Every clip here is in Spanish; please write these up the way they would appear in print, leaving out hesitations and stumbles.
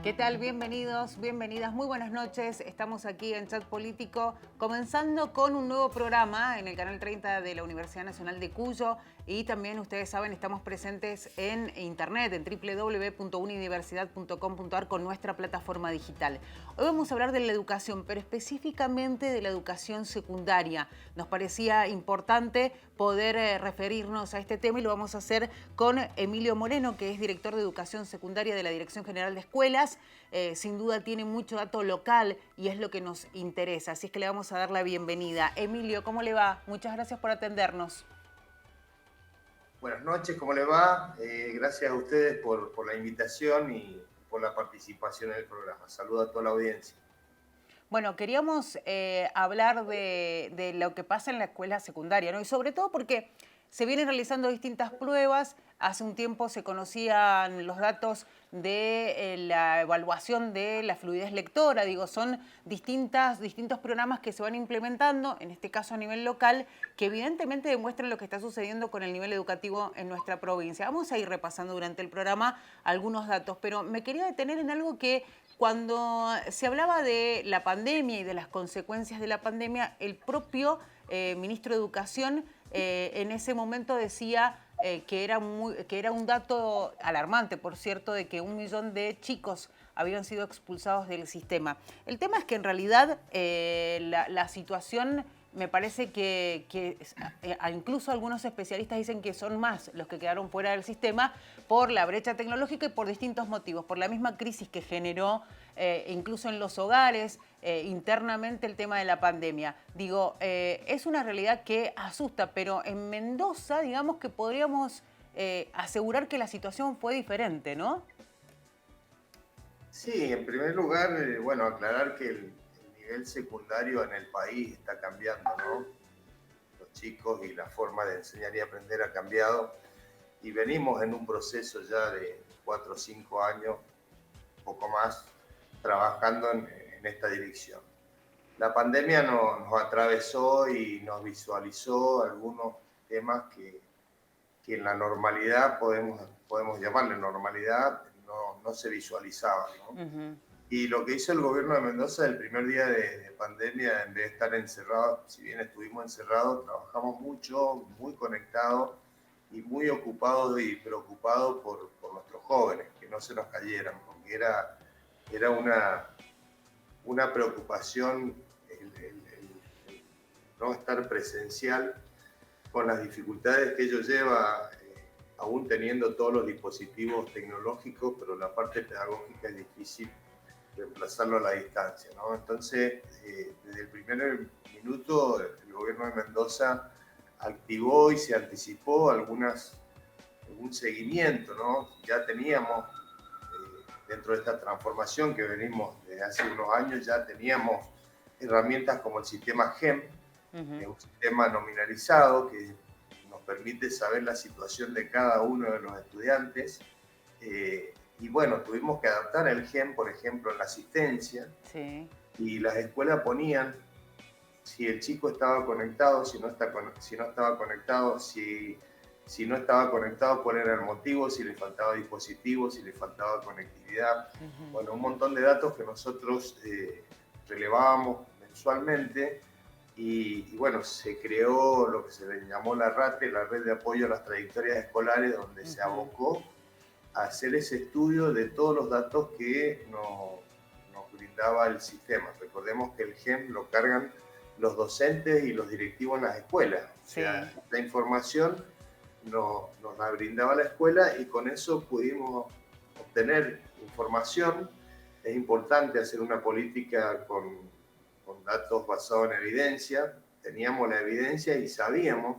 ¿Qué tal? Bienvenidos, bienvenidas, muy buenas noches. Estamos aquí en Chat Político, comenzando con un nuevo programa en el canal 30 de la Universidad Nacional de Cuyo y también, ustedes saben, estamos presentes en internet, en www.unidiversidad.com.ar con nuestra plataforma digital. Hoy vamos a hablar de la educación, pero específicamente de la educación secundaria. Nos parecía importante poder referirnos a este tema y lo vamos a hacer con Emilio Moreno, que es director de Educación Secundaria de la Dirección General de Escuelas. Sin duda tiene mucho dato local y es lo que nos interesa, así es que le vamos a dar la bienvenida. Emilio, ¿cómo le va? Muchas gracias por atendernos. Buenas noches, ¿cómo le va? Gracias a ustedes por la invitación y por la participación en el programa. Saludo a toda la audiencia. Bueno, queríamos hablar de lo que pasa en la escuela secundaria, ¿no? Y sobre todo porque se vienen realizando distintas pruebas. Hace un tiempo se conocían los datos de la evaluación de la fluidez lectora. Digo, son distintos programas que se van implementando, en este caso a nivel local, que evidentemente demuestran lo que está sucediendo con el nivel educativo en nuestra provincia. Vamos a ir repasando durante el programa algunos datos, pero me quería detener en algo que cuando se hablaba de la pandemia y de las consecuencias de la pandemia, el propio ministro de Educación en ese momento decía que era un dato alarmante, por cierto, de que 1 millón de chicos habían sido expulsados del sistema. El tema es que en realidad la situación me parece que incluso algunos especialistas dicen que son más los que quedaron fuera del sistema por la brecha tecnológica y por distintos motivos, por la misma crisis que generó incluso en los hogares, internamente el tema de la pandemia. Digo, es una realidad que asusta, pero en Mendoza, digamos que podríamos asegurar que la situación fue diferente, ¿no? Sí, en primer lugar, bueno, aclarar que el nivel secundario en el país está cambiando, ¿no? Los chicos y la forma de enseñar y aprender ha cambiado y venimos en un proceso ya de 4 o 5 años, un poco más, trabajando en esta dirección. La pandemia nos atravesó y nos visualizó algunos temas que en la normalidad, podemos llamarle normalidad, no se visualizaban, ¿no? Ujú. Y lo que hizo el gobierno de Mendoza el primer día de pandemia, en vez de estar encerrados, si bien estuvimos encerrados, trabajamos mucho, muy conectados y muy ocupados y preocupados por nuestros jóvenes, que no se nos cayeran, porque era una preocupación el no estar presencial con las dificultades que ello lleva, aún teniendo todos los dispositivos tecnológicos, pero la parte pedagógica es difícil reemplazarlo a la distancia, ¿no? Entonces, desde el primer minuto, el gobierno de Mendoza activó y se anticipó algún seguimiento, ¿no? Ya teníamos, dentro de esta transformación que venimos desde hace unos años, ya teníamos herramientas como el sistema GEM, que es un sistema nominalizado que nos permite saber la situación de cada uno de los estudiantes. Y bueno, tuvimos que adaptar el GEM, por ejemplo, en la asistencia, Sí. y las escuelas ponían si el chico estaba conectado, si no estaba conectado, si no estaba conectado, cuál era el motivo, si le faltaba dispositivo, si le faltaba conectividad. Bueno, un montón de datos que nosotros relevábamos mensualmente y bueno, se creó lo que se le llamó la RATE, la Red de Apoyo a las Trayectorias Escolares, donde se abocó a hacer ese estudio de todos los datos que nos brindaba el sistema. Recordemos que el GEM lo cargan los docentes y los directivos en las escuelas. O sea, Sí. la información nos la brindaba la escuela y con eso pudimos obtener información. Es importante hacer una política con datos basados en evidencia. Teníamos la evidencia y sabíamos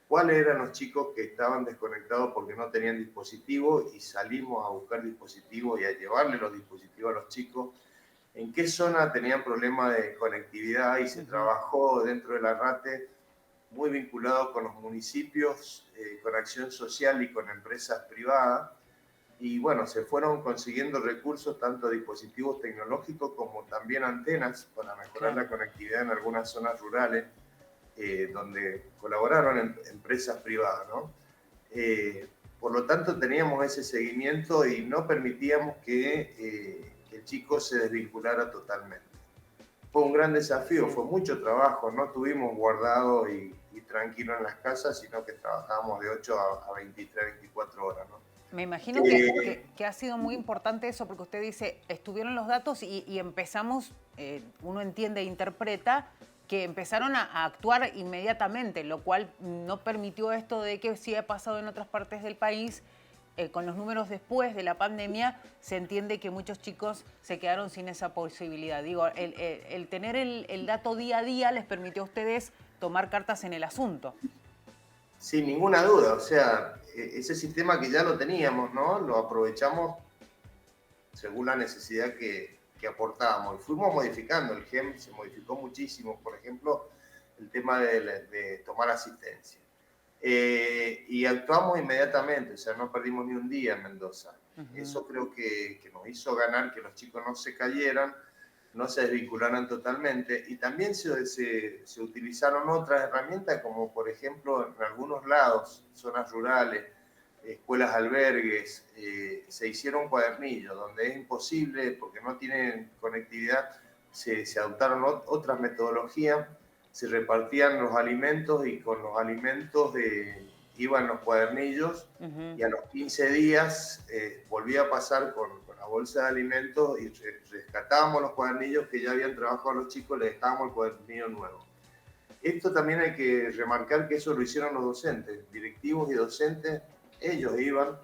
cuáles eran los chicos que estaban desconectados porque no tenían dispositivos y salimos a buscar dispositivos y a llevarle los dispositivos a los chicos, en qué zona tenían problemas de conectividad y se trabajó dentro de la RATE muy vinculado con los municipios, con acción social y con empresas privadas. Y bueno, se fueron consiguiendo recursos, tanto dispositivos tecnológicos como también antenas para mejorar Claro. la conectividad en algunas zonas rurales, donde colaboraron empresas privadas, ¿no? Por lo tanto, teníamos ese seguimiento y no permitíamos que que el chico se desvinculara totalmente. Fue un gran desafío, fue mucho trabajo, no estuvimos guardados y tranquilos en las casas, sino que trabajábamos de 8 a 23, 24 horas, ¿no? Me imagino que ha sido muy importante eso, porque usted dice, estuvieron los datos y empezamos, uno entiende e interpreta, que empezaron a actuar inmediatamente, lo cual no permitió esto de que sí ha pasado en otras partes del país. Con los números después de la pandemia, se entiende que muchos chicos se quedaron sin esa posibilidad. Digo, el tener el dato día a día les permitió a ustedes tomar cartas en el asunto. Sin ninguna duda, o sea, ese sistema que ya lo teníamos, ¿no? Lo aprovechamos según la necesidad que aportábamos. Y fuimos modificando, el GEM se modificó muchísimo, por ejemplo, el tema de tomar asistencia. Y actuamos inmediatamente, o sea, no perdimos ni un día en Mendoza. Eso creo que nos hizo ganar que los chicos no se cayeran, no se desvincularan totalmente, y también se utilizaron otras herramientas, como por ejemplo en algunos lados, zonas rurales, escuelas albergues, se hicieron cuadernillos, donde es imposible, porque no tienen conectividad, se adoptaron otras metodologías, se repartían los alimentos y con los alimentos iban los cuadernillos, y a los 15 días volvía a pasar con la bolsa de alimentos y rescatábamos los cuadernillos que ya habían trabajado los chicos, les dejábamos el cuadernillo nuevo. Esto también hay que remarcar que eso lo hicieron los docentes, directivos y docentes. Ellos iban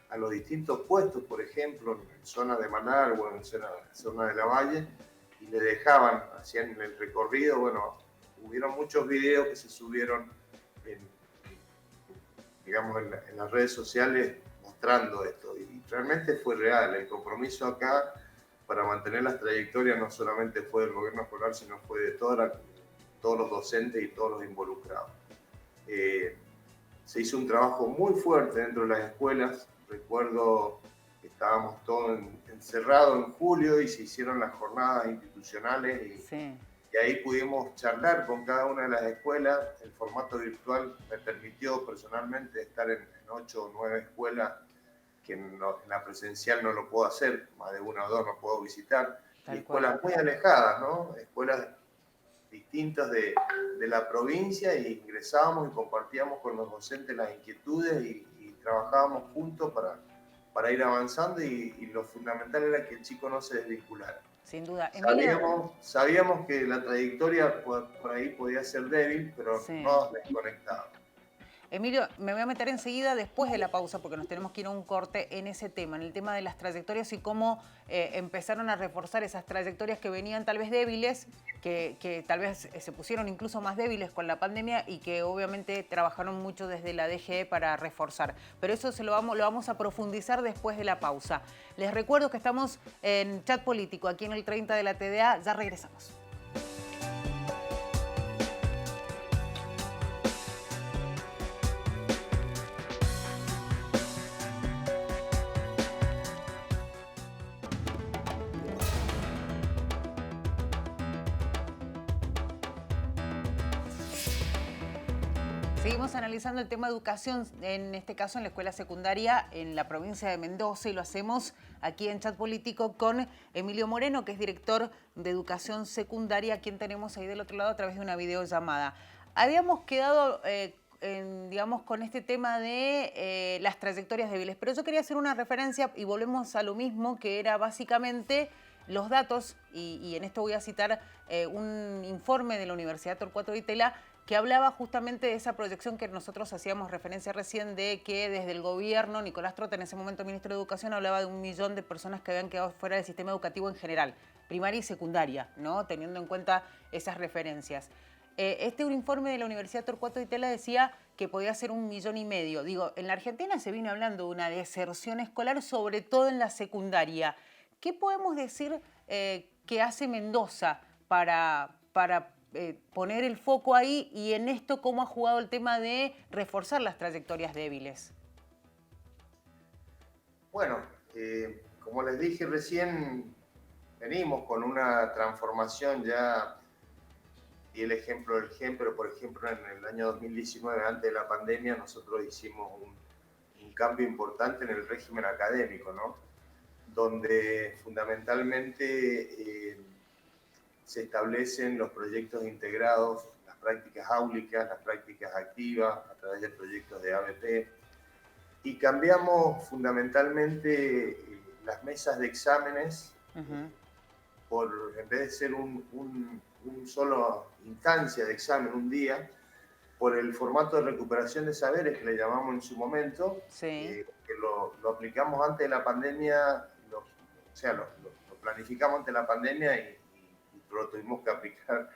a los distintos puestos, por ejemplo, en zonas de Manar o en zona de la Valle, y le dejaban, hacían el recorrido. Bueno, hubieron muchos videos que se subieron digamos, en las redes sociales mostrando esto, y realmente fue real. El compromiso acá para mantener las trayectorias no solamente fue del gobierno escolar, sino fue de todos los docentes y todos los involucrados. Se hizo un trabajo muy fuerte dentro de las escuelas. Recuerdo que estábamos todos encerrados en julio y se hicieron las jornadas institucionales y ahí pudimos charlar con cada una de las escuelas. El formato virtual me permitió personalmente estar en 8 o 9 escuelas que en la presencial no lo puedo hacer, más de una o dos no puedo visitar. Y escuelas muy alejadas, ¿no? Escuelas distintas de la provincia, y ingresábamos y compartíamos con los docentes las inquietudes y trabajábamos juntos para ir avanzando, y lo fundamental era que el chico no se desvinculara. Sin duda. Sabíamos que la trayectoria por ahí podía ser débil, pero no desconectado. Emilio, me voy a meter enseguida después de la pausa, porque nos tenemos que ir a un corte en ese tema, en el tema de las trayectorias y cómo empezaron a reforzar esas trayectorias que venían tal vez débiles, que tal vez se pusieron incluso más débiles con la pandemia y que obviamente trabajaron mucho desde la DGE para reforzar. Pero eso lo vamos a profundizar después de la pausa. Les recuerdo que estamos en Chat Político, aquí en el 30 de la TDA. Ya regresamos. Seguimos analizando el tema educación, en este caso en la escuela secundaria en la provincia de Mendoza, y lo hacemos aquí en Chat Político con Emilio Moreno, que es director de educación secundaria, a quien tenemos ahí del otro lado a través de una videollamada. Habíamos quedado, digamos, con este tema de las trayectorias débiles, pero yo quería hacer una referencia y volvemos a lo mismo, que era básicamente los datos, y en esto voy a citar un informe de la Universidad Torcuato Di Tella, que hablaba justamente de esa proyección que nosotros hacíamos referencia recién, de que desde el gobierno, Nicolás Trota, en ese momento ministro de Educación, hablaba de 1 millón de personas que habían quedado fuera del sistema educativo en general, primaria y secundaria, ¿no? Teniendo en cuenta esas referencias. Un informe de la Universidad Torcuato Di Tella decía que podía ser 1,5 millones. Digo, en la Argentina se viene hablando de una deserción escolar, sobre todo en la secundaria. ¿Qué podemos decir que hace Mendoza para poner el foco ahí, y en esto cómo ha jugado el tema de reforzar las trayectorias débiles? Bueno, como les dije recién, venimos con una transformación ya, y el ejemplo del GEM, pero por ejemplo en el año 2019, antes de la pandemia, nosotros hicimos un cambio importante en el régimen académico, ¿no? donde fundamentalmente se establecen los proyectos integrados, las prácticas áulicas, las prácticas activas a través de proyectos de ABP, y cambiamos fundamentalmente las mesas de exámenes en vez de ser un solo instancia de examen un día, por el formato de recuperación de saberes que le llamamos en su momento, Sí. que lo aplicamos antes de la pandemia, lo planificamos antes de la pandemia y lo tuvimos que aplicar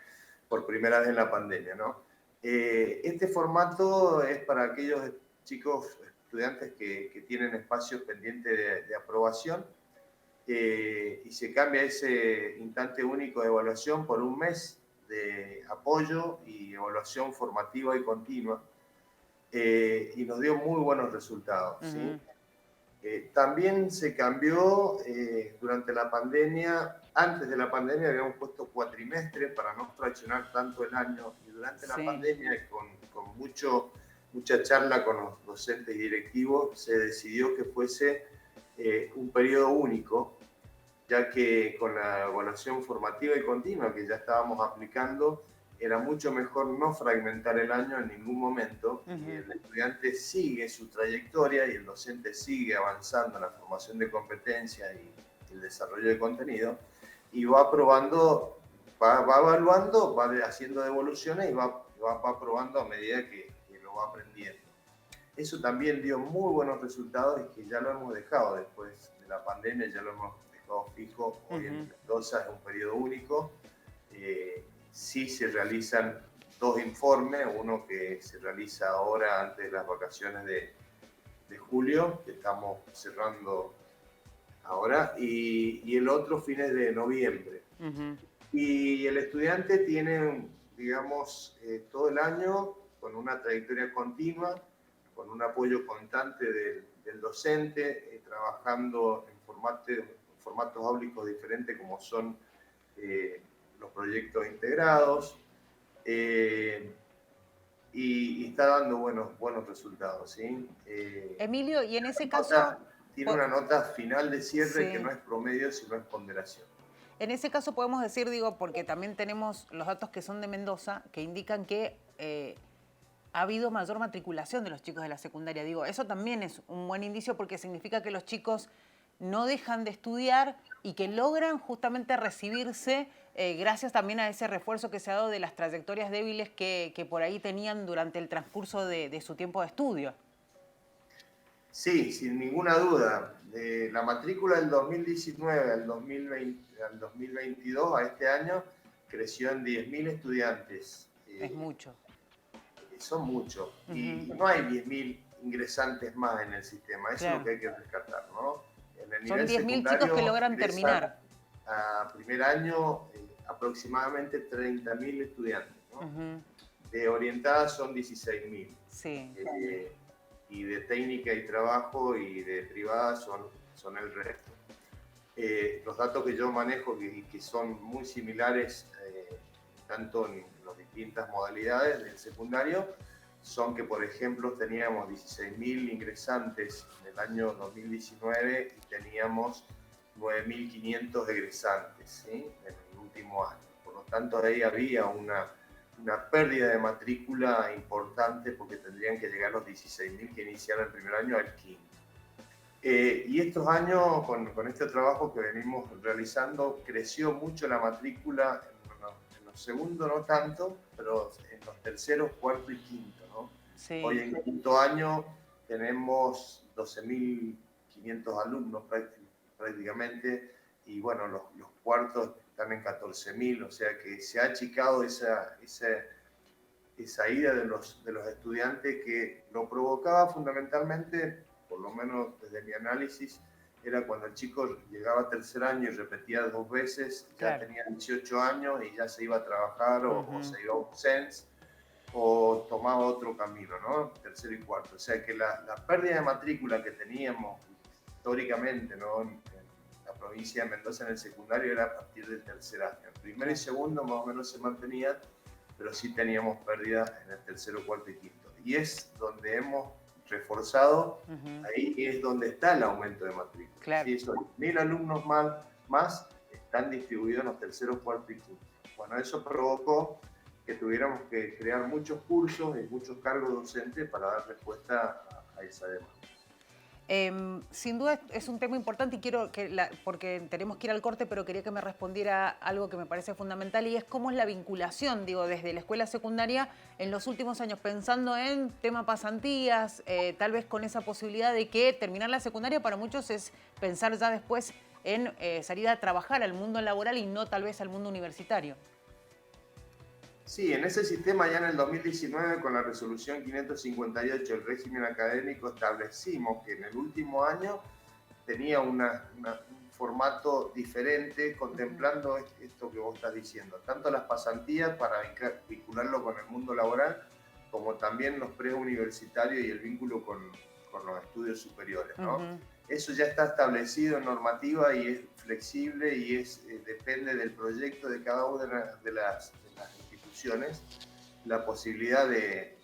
por primera vez en la pandemia, ¿no? Este formato es para aquellos chicos, estudiantes que tienen espacios pendientes de aprobación, y se cambia ese instante único de evaluación por un mes de apoyo y evaluación formativa y continua, y nos dio muy buenos resultados, ¿sí? También se cambió durante la pandemia. Antes de la pandemia habíamos puesto cuatrimestres para no fraccionar tanto el año, y durante la Sí. pandemia, con mucha charla con los docentes y directivos, se decidió que fuese un periodo único, ya que con la evaluación formativa y continua que ya estábamos aplicando, era mucho mejor no fragmentar el año en ningún momento, y el estudiante sigue su trayectoria y el docente sigue avanzando en la formación de competencias y el desarrollo de contenido, y va aprobando, va evaluando, va haciendo devoluciones y va aprobando a medida que lo va aprendiendo. Eso también dio muy buenos resultados, y que ya lo hemos dejado después de la pandemia, ya lo hemos dejado fijo. Hoy en Mendoza es un periodo único. Sí se realizan 2 informes, uno que se realiza ahora antes de las vacaciones de julio, que estamos cerrando ahora, y el otro fines de noviembre. Y el estudiante tiene, digamos, todo el año con una trayectoria continua, con un apoyo constante del docente, trabajando en formatos áulicos diferentes, como son los proyectos integrados, y está dando buenos resultados, ¿sí? Emilio, y en ese caso, Tiene una nota final de cierre que no sí. es promedio, sino es ponderación. En ese caso podemos decir, digo, porque también tenemos los datos que son de Mendoza, que indican que ha habido mayor matriculación de los chicos de la secundaria. Digo, eso también es un buen indicio, porque significa que los chicos no dejan de estudiar y que logran justamente recibirse gracias también a ese refuerzo que se ha dado de las trayectorias débiles que por ahí tenían durante el transcurso de su tiempo de estudio. Sí, sin ninguna duda. De la matrícula del 2019 al 2022, a este año, creció en 10.000 estudiantes. Es mucho. Son muchos. Y no hay 10.000 ingresantes más en el sistema. Eso es lo que hay que rescatar, ¿no? En el Son nivel 10.000 chicos que secundario logran ingresan terminar. a primer año aproximadamente 30.000 estudiantes, ¿no? De orientadas son 16.000. Sí. Y de técnica y trabajo y de privada son el resto. Los datos que yo manejo, que son muy similares tanto en las distintas modalidades del secundario, son que, por ejemplo, teníamos 16.000 ingresantes en el año 2019 y teníamos 9.500 egresantes, ¿sí? En el último año. Por lo tanto, ahí había una pérdida de matrícula importante, porque tendrían que llegar los 16.000 que iniciaron el primer año al quinto. Y estos años, con este trabajo que venimos realizando, creció mucho la matrícula en los segundos, no tanto, pero en los terceros, cuarto y quinto, ¿no? Sí. Hoy en quinto año tenemos 12.500 alumnos prácticamente, y bueno, los cuartos están en 14.000, o sea que se ha achicado esa ida de los estudiantes, que lo provocaba fundamentalmente, por lo menos desde mi análisis, era cuando el chico llegaba a tercer año y repetía 2 veces, ya tenía 18 años y ya se iba a trabajar o se iba a un CENS o tomaba otro camino, ¿no? Tercero y cuarto. O sea que la pérdida de matrícula que teníamos históricamente, ¿no?, en la provincia de Mendoza en el secundario era a partir del tercer año. El primero y segundo más o menos se mantenía, pero sí teníamos pérdidas en el tercero, cuarto y quinto. Y es donde hemos reforzado, Ujú. ahí es donde está el aumento de matrícula. Claro. Si esos 1.000 alumnos más están distribuidos en los terceros, cuarto y quinto. Bueno, eso provocó que tuviéramos que crear muchos cursos y muchos cargos docentes para dar respuesta a esa demanda. Sin duda es un tema importante y quiero porque tenemos que ir al corte, pero quería que me respondiera algo que me parece fundamental y es cómo es la vinculación, digo, desde la escuela secundaria en los últimos años, pensando en tema pasantías, tal vez con esa posibilidad de que terminar la secundaria para muchos es pensar ya después en salir a trabajar al mundo laboral y no tal vez al mundo universitario. Sí, en ese sistema ya en el 2019 con la resolución 558 del régimen académico establecimos que en el último año tenía un formato diferente contemplando esto que vos estás diciendo, tanto las pasantías para vincularlo con el mundo laboral como también los preuniversitarios y el vínculo con los estudios superiores, ¿no? Ujú. Eso ya está establecido en normativa y es flexible y depende del proyecto de cada una de las instituciones, la posibilidad de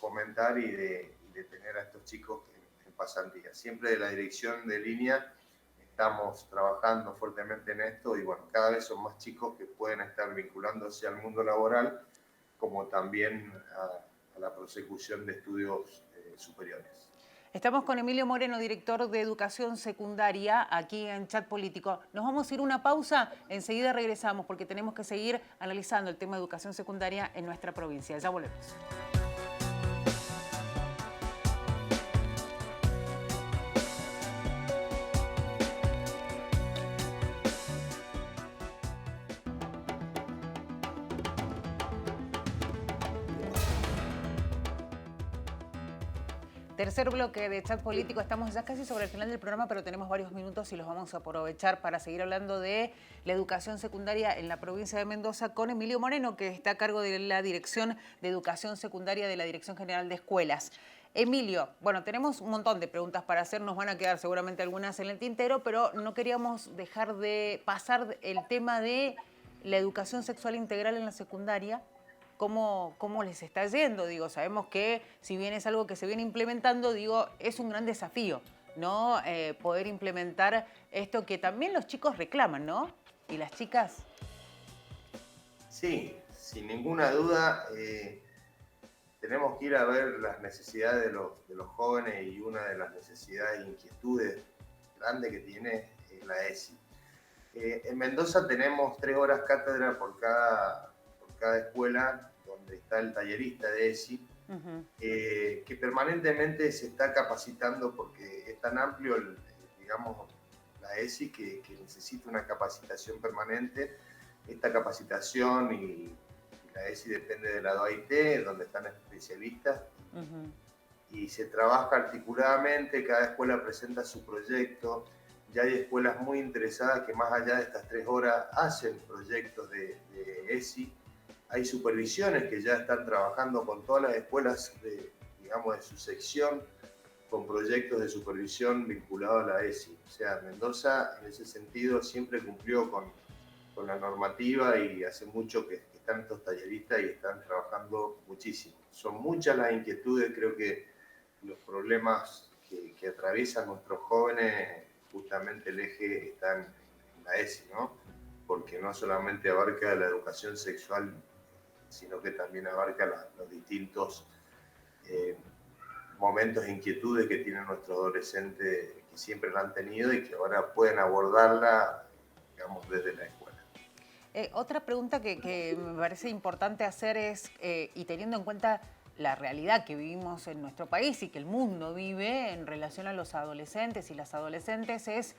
fomentar y de tener a estos chicos en pasantía. Siempre de la dirección de línea estamos trabajando fuertemente en esto y bueno, cada vez son más chicos que pueden estar vinculándose al mundo laboral como también a la prosecución de estudios superiores. Estamos con Emilio Moreno, director de Educación Secundaria, aquí en Chat Político. Nos vamos a ir a una pausa, enseguida regresamos porque tenemos que seguir analizando el tema de educación secundaria en nuestra provincia. Ya volvemos. Tercer bloque de Chat Político. Estamos ya casi sobre el final del programa, pero tenemos varios minutos y los vamos a aprovechar para seguir hablando de la educación secundaria en la provincia de Mendoza con Emilio Moreno, que está a cargo de la Dirección de Educación Secundaria de la Dirección General de Escuelas. Emilio, bueno, tenemos un montón de preguntas para hacer, nos van a quedar seguramente algunas en el tintero, pero no queríamos dejar de pasar el tema de la educación sexual integral en la secundaria. ¿Cómo les está yendo? Digo, sabemos que si bien es algo que se viene implementando, digo, es un gran desafío, ¿no? Poder implementar esto que también los chicos reclaman, ¿no? Y las chicas. Sí, sin ninguna duda tenemos que ir a ver las necesidades de los jóvenes y una de las necesidades e inquietudes grandes que tiene la ESI. En Mendoza tenemos 3 horas cátedra por cada escuela donde está el tallerista de ESI, que permanentemente se está capacitando porque es tan amplio, digamos, la ESI que necesita una capacitación permanente. Esta capacitación y la ESI depende de la DOIT, donde están especialistas, y se trabaja articuladamente, cada escuela presenta su proyecto. Ya hay escuelas muy interesadas que más allá de estas 3 horas hacen proyectos de ESI. Hay supervisiones que ya están trabajando con todas las escuelas digamos, de su sección, con proyectos de supervisión vinculados a la ESI. O sea, Mendoza en ese sentido siempre cumplió con la normativa y hace mucho que están estos talleristas y están trabajando muchísimo. Son muchas las inquietudes, creo que los problemas que atraviesan nuestros jóvenes, justamente el eje está en la ESI, ¿no? Porque no solamente abarca la educación sexual, sino que también abarca los distintos momentos e inquietudes que tienen nuestros adolescentes, que siempre la han tenido y que ahora pueden abordarla, digamos, desde la escuela. Otra pregunta que me parece importante hacer es, y teniendo en cuenta la realidad que vivimos en nuestro país y que el mundo vive en relación a los adolescentes y las adolescentes, es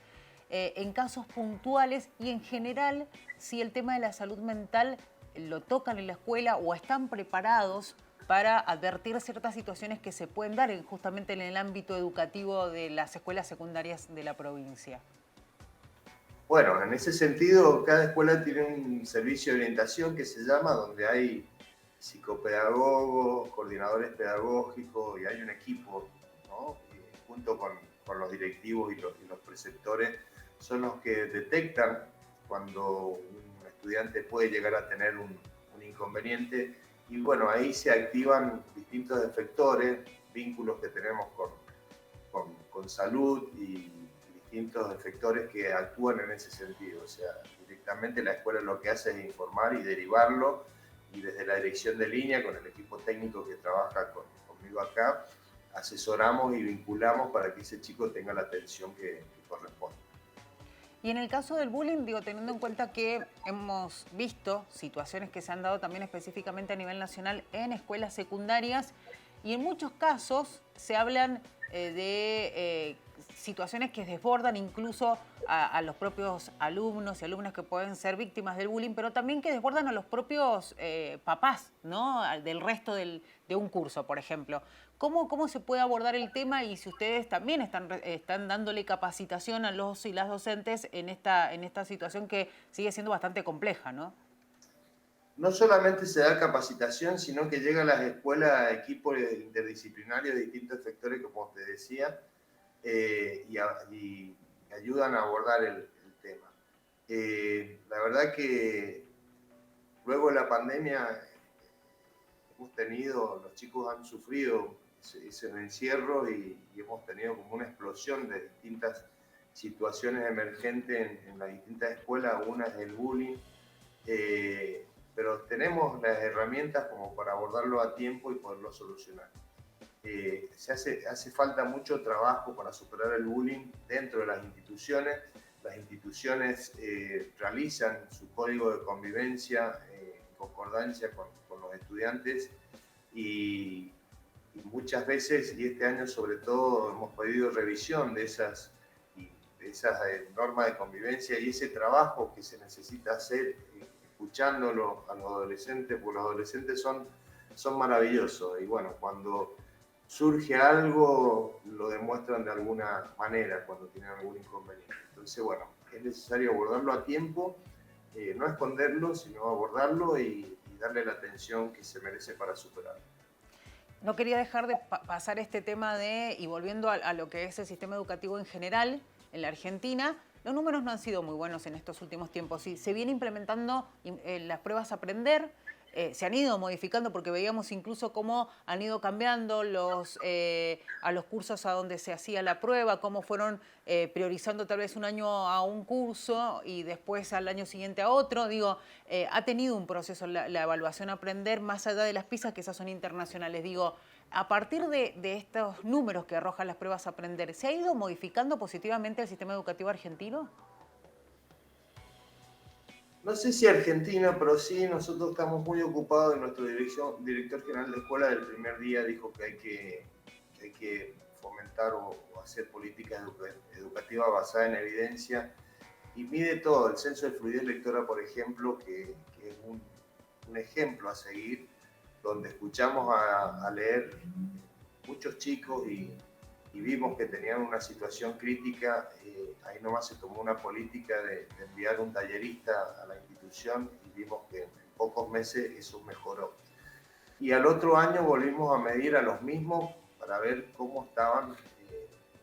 en casos puntuales y en general si el tema de la salud mental lo tocan en la escuela o están preparados para advertir ciertas situaciones que se pueden dar justamente en el ámbito educativo de las escuelas secundarias de la provincia. Bueno, en ese sentido, cada escuela tiene un servicio de orientación que se llama, donde hay psicopedagogos, coordinadores pedagógicos y hay un equipo, ¿no? Junto con los directivos y los preceptores, son los que detectan cuando un estudiante puede llegar a tener un inconveniente y bueno, ahí se activan distintos efectores, vínculos que tenemos con salud y distintos efectores que actúan en ese sentido. O sea, directamente la escuela lo que hace es informar y derivarlo, y desde la dirección de línea, con el equipo técnico que trabaja conmigo acá, asesoramos y vinculamos para que ese chico tenga la atención que corresponde. Y en el caso del bullying, digo, teniendo en cuenta que hemos visto situaciones que se han dado también específicamente a nivel nacional en escuelas secundarias, y en muchos casos se hablan de situaciones que desbordan incluso a los propios alumnos y alumnas que pueden ser víctimas del bullying, pero también que desbordan a los propios papás, ¿no? Del resto de un curso, por ejemplo. ¿Cómo se puede abordar el tema, y si ustedes también están dándole capacitación a los y las docentes en esta situación que sigue siendo bastante compleja, ¿no? No solamente se da capacitación, sino que llega a las escuelas equipos interdisciplinarios de distintos sectores, como te decía, y ayudan a abordar el tema. La verdad que luego de la pandemia los chicos han sufrido ese encierro, y hemos tenido como una explosión de distintas situaciones emergentes en las distintas escuelas. Una es el bullying, pero tenemos las herramientas como para abordarlo a tiempo y poderlo solucionar. Hace falta mucho trabajo para superar el bullying dentro de las instituciones. Las instituciones realizan su código de convivencia en concordancia con los estudiantes, y muchas veces, y este año sobre todo, hemos pedido revisión de esas normas de convivencia y ese trabajo que se necesita hacer, escuchándolo a los adolescentes, porque los adolescentes son maravillosos, y bueno, cuando surge algo lo demuestran de alguna manera cuando tienen algún inconveniente. Entonces, bueno, es necesario abordarlo a tiempo, no esconderlo, sino abordarlo y darle la atención que se merece para superarlo. No quería dejar de pasar este tema y volviendo a lo que es el sistema educativo en general en la Argentina, los números no han sido muy buenos en estos últimos tiempos. Y se viene implementando las pruebas a aprender, se han ido modificando, porque veíamos incluso cómo han ido cambiando a los cursos a donde se hacía la prueba, cómo fueron priorizando tal vez un año a un curso y después al año siguiente a otro. Digo, ha tenido un proceso la evaluación a aprender, más allá de las PISA, que esas son internacionales. Digo, a partir de estos números que arrojan las pruebas a aprender, ¿se ha ido modificando positivamente el sistema educativo argentino? No sé si Argentina, pero sí, nosotros estamos muy ocupados. Nuestro director general de escuela del primer día dijo que hay que fomentar o hacer políticas educativas basadas en evidencia, y mide todo. El censo de fluidez lectora, por ejemplo, que es un ejemplo a seguir, donde escuchamos a leer muchos chicos, y vimos que tenían una situación crítica. Ahí nomás se tomó una política de enviar un tallerista a la institución, y vimos que en pocos meses eso mejoró. Y al otro año volvimos a medir a los mismos para ver cómo estaban,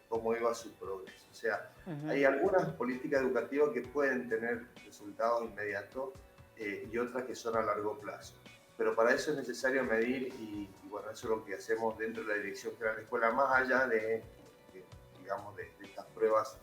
cómo iba su progreso. O sea, hay algunas políticas educativas que pueden tener resultados inmediatos, y otras que son a largo plazo. Pero para eso es necesario medir, y bueno, eso es lo que hacemos dentro de la Dirección General de Escuela, más allá digamos, de estas pruebas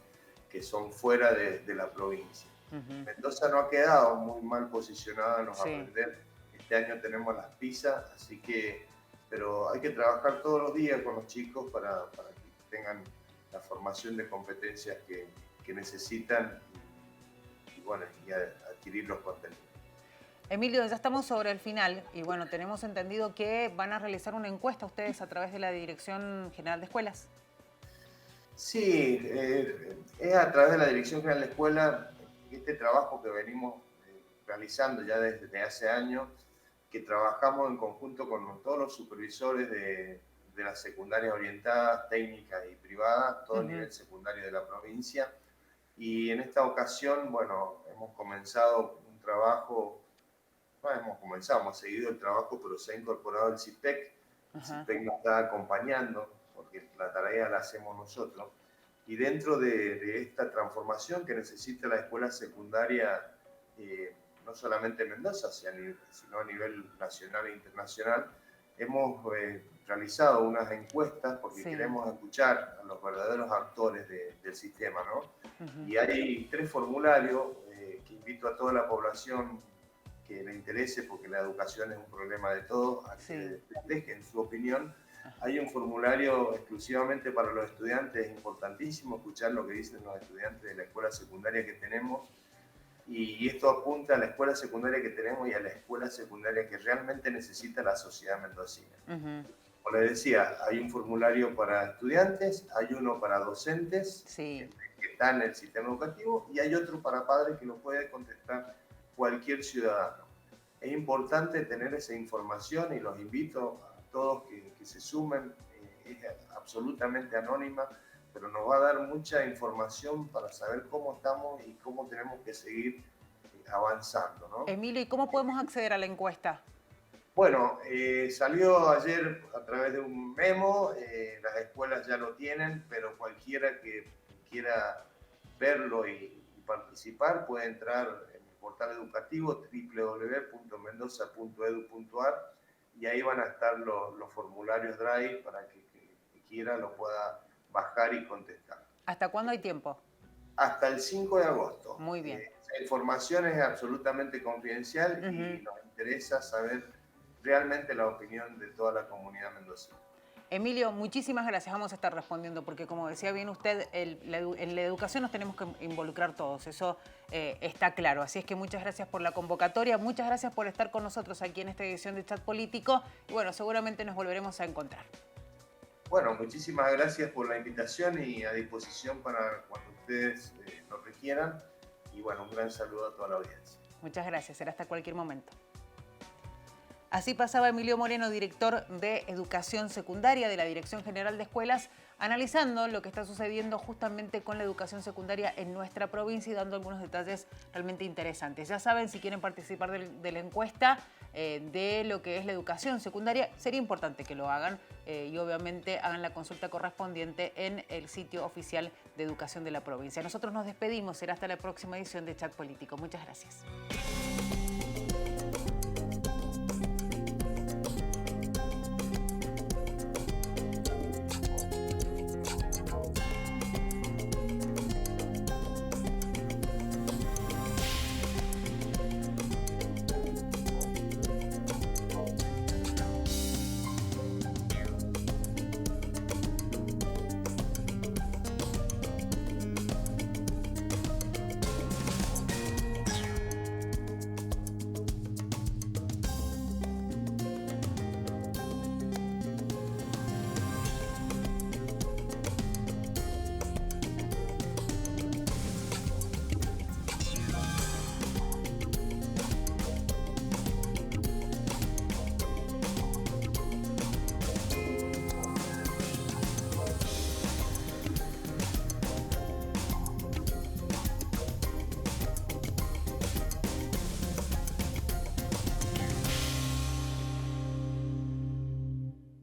que son fuera de la provincia. Mendoza no ha quedado muy mal posicionada en los aprender. Este año tenemos las PISA, así que, pero hay que trabajar todos los días con los chicos para que tengan la formación de competencias que necesitan, y bueno, y adquirir los contenidos. Emilio, ya estamos sobre el final y bueno, tenemos entendido que van a realizar una encuesta ustedes a través de la Dirección General de Escuelas. Sí, es a través de la Dirección General de Escuela, este trabajo que venimos realizando ya desde hace años, que trabajamos en conjunto con todos los supervisores de las secundarias orientadas, técnicas y privadas, todo el nivel secundario de la provincia. Y en esta ocasión, bueno, hemos comenzado un trabajo. No hemos comenzado, hemos seguido el trabajo, pero se ha incorporado el CIPEC. El CIPEC nos está acompañando, porque la tarea la hacemos nosotros. Y dentro de esta transformación que necesita la escuela secundaria, no solamente en Mendoza, sino a nivel nacional e internacional, hemos realizado unas encuestas porque Sí. queremos escuchar a los verdaderos actores del sistema, ¿no? Ujú. Y hay 3 formularios que invito a toda la población que le interese, porque la educación es un problema de todos, a Sí. que dejen su opinión. Hay un formulario exclusivamente para los estudiantes, es importantísimo escuchar lo que dicen los estudiantes de la escuela secundaria que tenemos, y esto apunta a la escuela secundaria que tenemos y a la escuela secundaria que realmente necesita la sociedad mendocina. Ujú. Como les decía, hay un formulario para estudiantes, hay uno para docentes Sí. que está en el sistema educativo y hay otro para padres que lo puede contestar cualquier ciudadano. Es importante tener esa información y los invito a todos que se sumen. Es absolutamente anónima, pero nos va a dar mucha información para saber cómo estamos y cómo tenemos que seguir avanzando, ¿no? Emilio, ¿y cómo podemos acceder a la encuesta? Bueno, salió ayer a través de un memo, las escuelas ya lo tienen, pero cualquiera que quiera verlo y participar puede entrar en el portal educativo www.mendoza.edu.ar y ahí van a estar los formularios Drive para que quiera lo pueda bajar y contestar. ¿Hasta cuándo hay tiempo? Hasta el 5 de agosto. Muy bien. La información es absolutamente confidencial y Ujú. nos interesa saber realmente la opinión de toda la comunidad mendocina. Emilio, muchísimas gracias. Vamos a estar respondiendo porque, como decía bien usted, en la educación nos tenemos que involucrar todos. Eso está claro. Así es que muchas gracias por la convocatoria. Muchas gracias por estar con nosotros aquí en esta edición de Chat Político. Y bueno, seguramente nos volveremos a encontrar. Bueno, muchísimas gracias por la invitación y a disposición para cuando ustedes lo requieran. Y bueno, un gran saludo a toda la audiencia. Muchas gracias. Será hasta cualquier momento. Así pasaba Emilio Moreno, director de Educación Secundaria de la Dirección General de Escuelas, analizando lo que está sucediendo justamente con la educación secundaria en nuestra provincia y dando algunos detalles realmente interesantes. Ya saben, si quieren participar de la encuesta de lo que es la educación secundaria, sería importante que lo hagan y obviamente hagan la consulta correspondiente en el sitio oficial de educación de la provincia. Nosotros nos despedimos, será hasta la próxima edición de Chat Político. Muchas gracias.